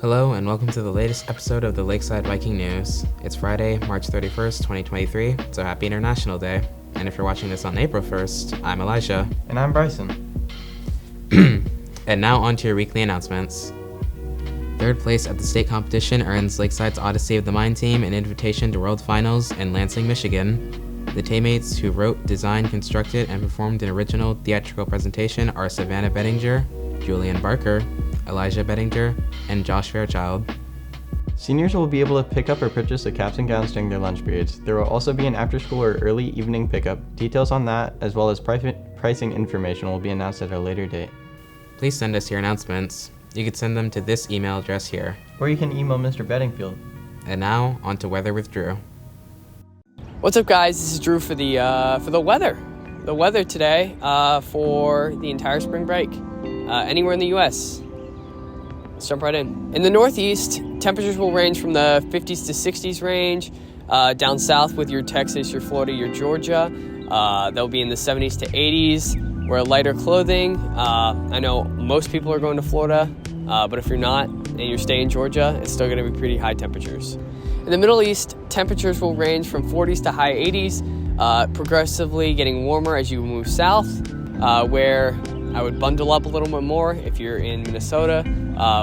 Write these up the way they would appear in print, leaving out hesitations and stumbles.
Hello and welcome to the latest episode of the Lakeside Viking News. It's Friday, March 31st, 2023, so happy International Day. And if you're watching this on April 1st, I'm Elijah. And I'm Bryson. And now on to your weekly announcements. Third place at the state competition earns Lakeside's Odyssey of the Mind team an invitation to World Finals in Lansing, Michigan. The teammates who wrote, designed, constructed, and performed an original theatrical presentation are Savannah Bettinger, Julian Barker, Elijah Bettinger, and Josh Fairchild. Seniors will be able to pick up or purchase the caps and gowns during their lunch periods. There will also be an after-school or early evening pickup. Details on that, as well as pricing information, will be announced at a later date. Please send us your announcements. You can send them to this email address here. Or you can email Mr. Bedingfield. And now, on to weather with Drew. What's up, guys? This is Drew for the weather. The weather today for the entire spring break, anywhere in the U.S. Let's jump right in. In the Northeast, temperatures will range from the 50s to 60s range. Down south with your Texas, your Florida, your Georgia, they'll be in the 70s to 80s. Wear lighter clothing. I know most people are going to Florida, but if you're not and you're staying in Georgia, it's still going to be pretty high temperatures. In the Middle East, temperatures will range from 40s to high 80s, progressively getting warmer as you move south, where I would bundle up a little bit more if you're in Minnesota,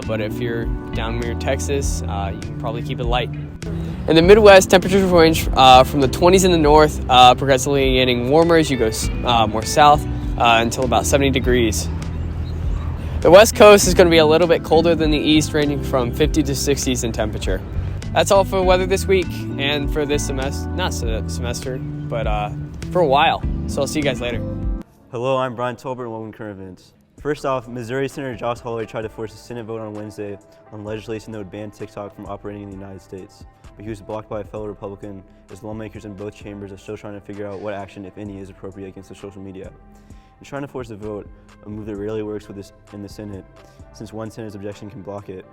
but if you're down near Texas, you can probably keep it light. In the Midwest, temperatures will range from the 20s in the north, progressively getting warmer as you go more south until about 70 degrees. The West Coast is going to be a little bit colder than the East, ranging from 50 to 60s in temperature. That's all for weather this week and for this semester, but for a while. So I'll see you guys later. Hello, I'm Brian Tolbert and welcome to Current Events. First off, Missouri Senator Josh Hawley tried to force a Senate vote on Wednesday on legislation that would ban TikTok from operating in the United States, but he was blocked by a fellow Republican as lawmakers in both chambers are still trying to figure out what action, if any, is appropriate against the social media. In trying to force a vote, a move that rarely works with this in the Senate, since one senator's objection can block it,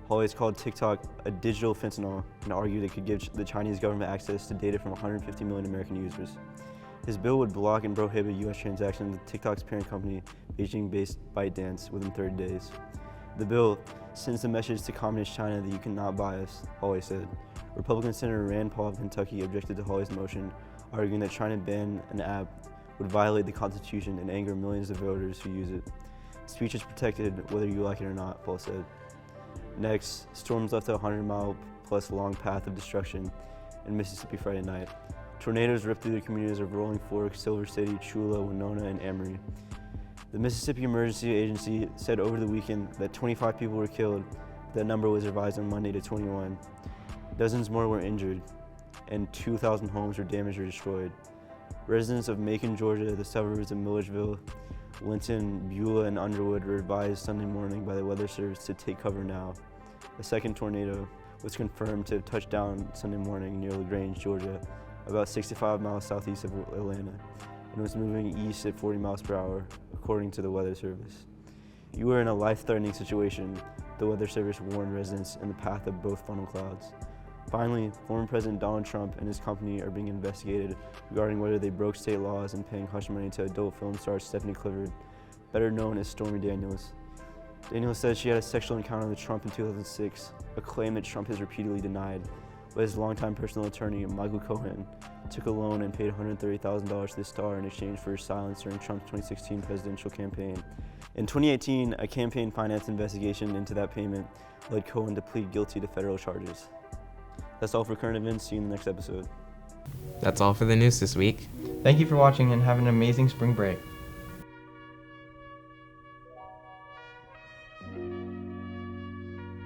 Hawley's called TikTok a digital fentanyl and argued it could give the Chinese government access to data from 150 million American users. His bill would block and prohibit U.S. transactions with TikTok's parent company, Beijing-based ByteDance, within 30 days. The bill sends a message to Communist China that you cannot buy us, Hawley said. Republican Senator Rand Paul of Kentucky objected to Hawley's motion, arguing that trying to ban an app would violate the Constitution and anger millions of voters who use it. Speech is protected whether you like it or not, Paul said. Next, storms left a 100-mile-plus long path of destruction in Mississippi Friday night. Tornadoes ripped through the communities of Rolling Fork, Silver City, Chula, Winona, and Emory. The Mississippi Emergency Agency said over the weekend that 25 people were killed. That number was revised on Monday to 21. Dozens more were injured, and 2,000 homes were damaged or destroyed. Residents of Macon, Georgia, the suburbs of Milledgeville, Linton, Beulah, and Underwood were advised Sunday morning by the Weather Service to take cover now. A second tornado was confirmed to touch down Sunday morning near LaGrange, Georgia, about 65 miles southeast of Atlanta, and was moving east at 40 miles per hour, according to the Weather Service. You are in a life-threatening situation, the Weather Service warned residents in the path of both funnel clouds. Finally, former President Donald Trump and his company are being investigated regarding whether they broke state laws in paying hush money to adult film star Stephanie Clifford, better known as Stormy Daniels. Daniels said she had a sexual encounter with Trump in 2006, a claim that Trump has repeatedly denied, but his longtime personal attorney, Michael Cohen, took a loan and paid $130,000 to the star in exchange for his silence during Trump's 2016 presidential campaign. In 2018, a campaign finance investigation into that payment led Cohen to plead guilty to federal charges. That's all for current events. See you in the next episode. That's all for the news this week. Thank you for watching and have an amazing spring break.